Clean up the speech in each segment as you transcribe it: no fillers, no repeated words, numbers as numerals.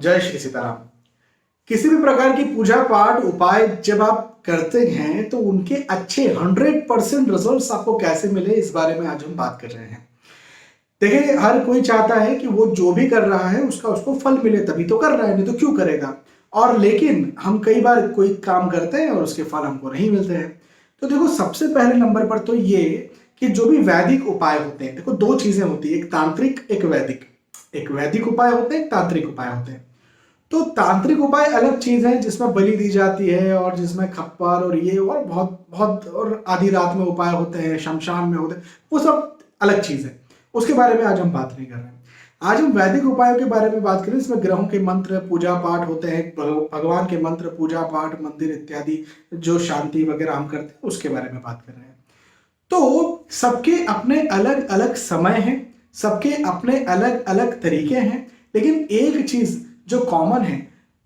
जय श्री सीताराम। किसी भी प्रकार की पूजा पाठ उपाय जब आप करते हैं तो उनके अच्छे 100% रिजल्ट्स आपको कैसे मिले, इस बारे में आज हम बात कर रहे हैं। देखिए, हर कोई चाहता है कि वो जो भी कर रहा है उसका उसको फल मिले, तभी तो कर रहा है, नहीं तो क्यों करेगा। और लेकिन हम कई बार कोई काम करते हैं और उसके फल हमको नहीं मिलते हैं। तो देखो, सबसे पहले नंबर पर तो ये कि जो भी वैदिक उपाय होते हैं, देखो दो चीजें होती है, एक तांत्रिक एक वैदिक। एक वैदिक उपाय होते हैं, एक तांत्रिक उपाय होते हैं। तो तांत्रिक उपाय अलग चीज है, जिसमें बलि दी जाती है और जिसमें खप्पर और ये और बहुत बहुत और आधी रात में उपाय होते हैं, शमशान में होते हैं, वो सब अलग चीज है। उसके बारे में आज हम बात नहीं कर रहे हैं। आज हम वैदिक उपायों के बारे में बात करें। इसमें ग्रहों के मंत्र, पूजा पाठ होते हैं, भगवान के मंत्र, पूजा पाठ, मंदिर इत्यादि जो शांति वगैरह हम करते हैं, उसके बारे में बात कर रहे हैं। तो सबके अपने अलग अलग समय हैं, सबके अपने अलग अलग तरीके हैं, लेकिन एक चीज जो कॉमन है,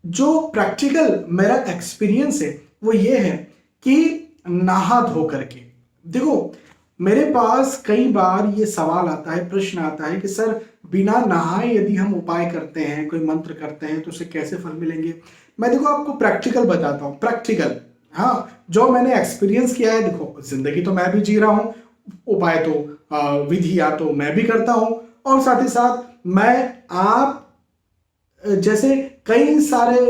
जो प्रैक्टिकल मेरा एक्सपीरियंस है, वो ये है कि नहा धो करके देखो। मेरे पास कई बार ये सवाल आता है, प्रश्न आता है कि सर, बिना नहाए यदि हम उपाय करते हैं, कोई मंत्र करते हैं, तो उसे कैसे फल मिलेंगे। मैं देखो आपको प्रैक्टिकल बताता हूँ, प्रैक्टिकल। हाँ, जो मैंने एक्सपीरियंस किया है। देखो, जिंदगी तो मैं भी जी रहा हूँ, उपाय तो विधियां तो मैं भी करता हूँ, और साथ ही साथ मैं आप जैसे कई सारे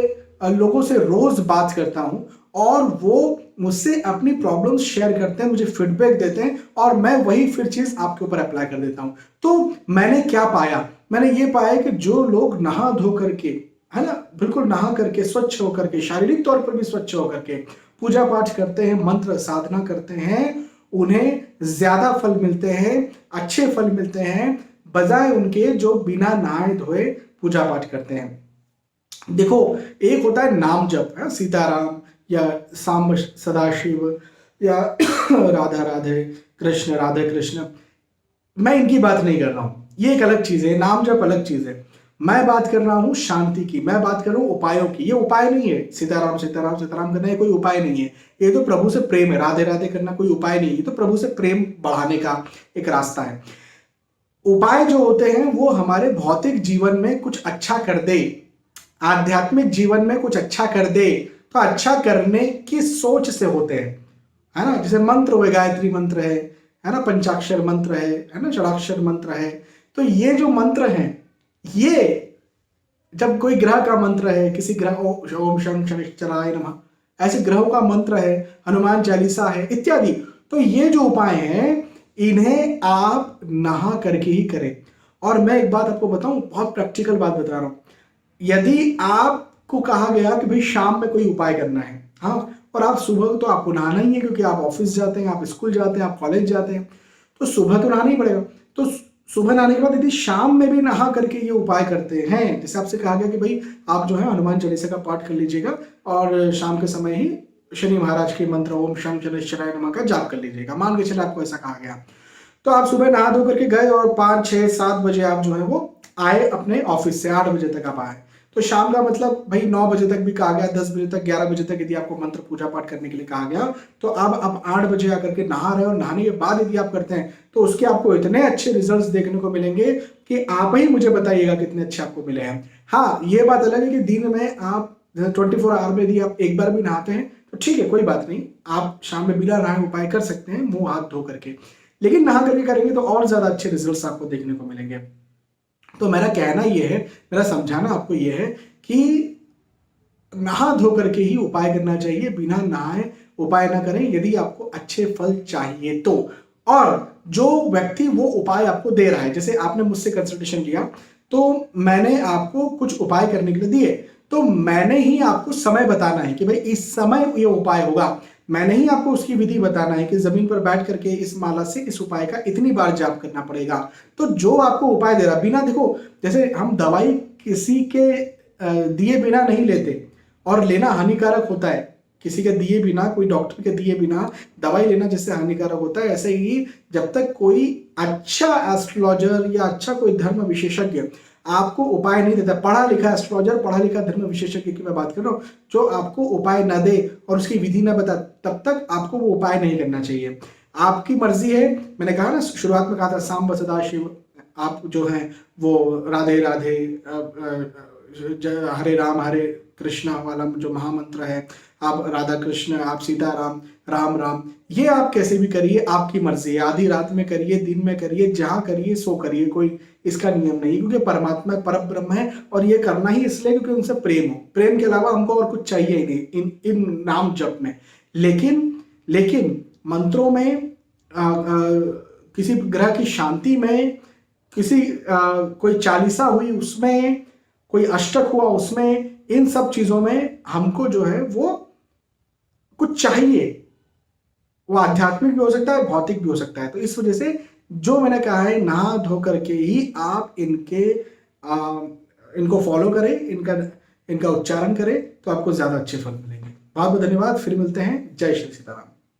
लोगों से रोज बात करता हूं, और वो मुझसे अपनी प्रॉब्लम्स शेयर करते हैं, मुझे फीडबैक देते हैं, और मैं वही फिर चीज आपके ऊपर अप्लाई कर देता हूं। तो मैंने क्या पाया, मैंने ये पाया कि जो लोग नहा धो करके, है ना, बिल्कुल नहा करके, स्वच्छ होकर के, शारीरिक तौर पर भी स्वच्छ होकर के पूजा पाठ करते हैं, मंत्र साधना करते हैं, उन्हें ज्यादा फल मिलते हैं, अच्छे फल मिलते हैं, बजाय उनके जो बिना नहाए धोए पूजा पाठ करते हैं। देखो, एक होता है नाम जप, है सीताराम या सांब सदाशिव या राधा राधे कृष्ण, राधे कृष्ण। मैं इनकी बात नहीं कर रहा हूं, ये एक अलग चीज है, नाम जप अलग चीज है। मैं बात कर रहा हूं शांति की, मैं बात कर रहा हूं उपायों की। ये उपाय नहीं है, सीताराम सीताराम सीताराम करना, ये कोई उपाय नहीं है। ये तो प्रभु से प्रेम है, राधे राधे करना कोई उपाय नहीं है, ये तो प्रभु से प्रेम बढ़ाने का एक रास्ता है। उपाय जो होते हैं वो हमारे भौतिक जीवन में कुछ अच्छा कर दे, आध्यात्मिक जीवन में कुछ अच्छा कर दे, तो अच्छा करने की सोच से होते हैं, है ना। जैसे मंत्र हुए, गायत्री मंत्र है ना, पंचाक्षर मंत्र है ना, षडाक्षर मंत्र है। तो ये जो मंत्र हैं, ये जब कोई ग्रह का मंत्र है, किसी ग्रह, ओम शं शनिश्चराय नमः, ऐसे ग्रहों का मंत्र है, हनुमान चालीसा है इत्यादि। तो ये जो उपाय हैं, इन्हें आप नहा करके ही करें। और मैं एक बात आपको बताऊं, बहुत प्रैक्टिकल बात बता रहा हूं। यदि आपको कहा गया कि भाई शाम में कोई उपाय करना है, हाँ, और आप सुबह तो आपको नहाना ही है, क्योंकि आप ऑफिस जाते हैं, आप स्कूल जाते हैं, आप कॉलेज जाते हैं, तो सुबह तो नहाना ही पड़ेगा। तो सुबह नहाने के बाद यदि शाम में भी नहा करके ये उपाय करते हैं, जैसे आपसे कहा गया कि भाई आप जो है हनुमान चालीसा का पाठ कर लीजिएगा, और शाम के समय ही शनि महाराज के मंत्र ओम शं शनिश्चराय नमः का जाप कर लीजिएगा, मान के चले आपको ऐसा कहा गया। तो आप सुबह नहा धो करके गए, और 5 6 7 बजे आप जो है वो आए अपने ऑफिस से, 8 बजे तक आप आए। तो शाम का मतलब भाई 9 बजे तक भी कहा गया, 10 बजे तक, 11 बजे तक यदि आपको मंत्र पूजा पाठ करने के लिए कहा गया, तो अब आप 8 बजे आकर के नहा रहे हो, और नहाने के बाद यदि आप करते हैं, तो उसके आपको इतने अच्छे रिजल्ट्स देखने को मिलेंगे कि आप ही मुझे बताइएगा कितने अच्छे आपको मिले हैं। हाँ, ये बात अलग है कि दिन में आप 24 आवर में यदि आप एक बार भी नहाते हैं तो ठीक है, कोई बात नहीं, आप शाम में बिना नहाए उपाय कर सकते हैं, मुंह हाथ धो करके। लेकिन नहा करके करेंगे तो और ज्यादा अच्छे रिजल्ट्स आपको देखने को मिलेंगे। तो मेरा कहना यह है, मेरा समझाना आपको यह है कि नहा धो करके ही उपाय करना चाहिए, बिना नहाए उपाय ना करें यदि आपको अच्छे फल चाहिए तो। और जो व्यक्ति वो उपाय आपको दे रहा है, जैसे आपने मुझसे कंसल्टेशन लिया, तो मैंने आपको कुछ उपाय करने के लिए दिए, तो मैंने ही आपको समय बताना है कि भाई इस समय ये उपाय होगा। मैंने ही आपको उसकी विधि बताना है कि जमीन पर बैठ करके इस माला से इस उपाय का इतनी बार जाप करना पड़ेगा। तो जो आपको उपाय दे रहा, बिना, देखो जैसे हम दवाई किसी के दिए बिना नहीं लेते, और लेना हानिकारक होता है। किसी के दिए बिना, कोई डॉक्टर के दिए बिना दवाई लेना जैसे हानिकारक होता है, ऐसे ही जब तक कोई अच्छा एस्ट्रोलॉजर या अच्छा कोई धर्म विशेषज्ञ आपको उपाय नहीं देता, पढ़ा लिखा एस्ट्रोलॉजर, पढ़ा लिखा धर्म विशेषज्ञ की मैं बात कर रहा हूँ, जो आपको उपाय न दे और उसकी विधि न बता, तब तक आपको वो उपाय नहीं करना चाहिए। आपकी मर्जी है। मैंने कहा ना, शुरुआत में कहा था सांब सदाशिव, आप जो है वो राधे राधे हरे राम हरे कृष्णा वाला जो महामंत्र है, आप राधा कृष्ण, आप सीता राम, राम राम, ये आप कैसे भी करिए, आपकी मर्जी है। आधी रात में करिए, दिन में करिए, जहां करिए सो करिए, कोई इसका नियम नहीं, क्योंकि परमात्मा परम ब्रह्म है और ये करना ही इसलिए क्योंकि उनसे प्रेम हो। प्रेम के अलावा हमको और कुछ चाहिए ही नहीं इन नाम जप में। लेकिन मंत्रों में किसी ग्रह की शांति में, किसी कोई चालीसा हुई उसमें, कोई अष्टक हुआ उसमें, इन सब चीजों में हमको जो है वो कुछ चाहिए। वो आध्यात्मिक भी हो सकता है, भौतिक भी हो सकता है। तो इस वजह से जो मैंने कहा है, नहा धो करके ही आप इनको फॉलो करें, इनका उच्चारण करें, तो आपको ज्यादा अच्छे फल मिलेंगे। बहुत बहुत धन्यवाद, फिर मिलते हैं। जय श्री सीताराम।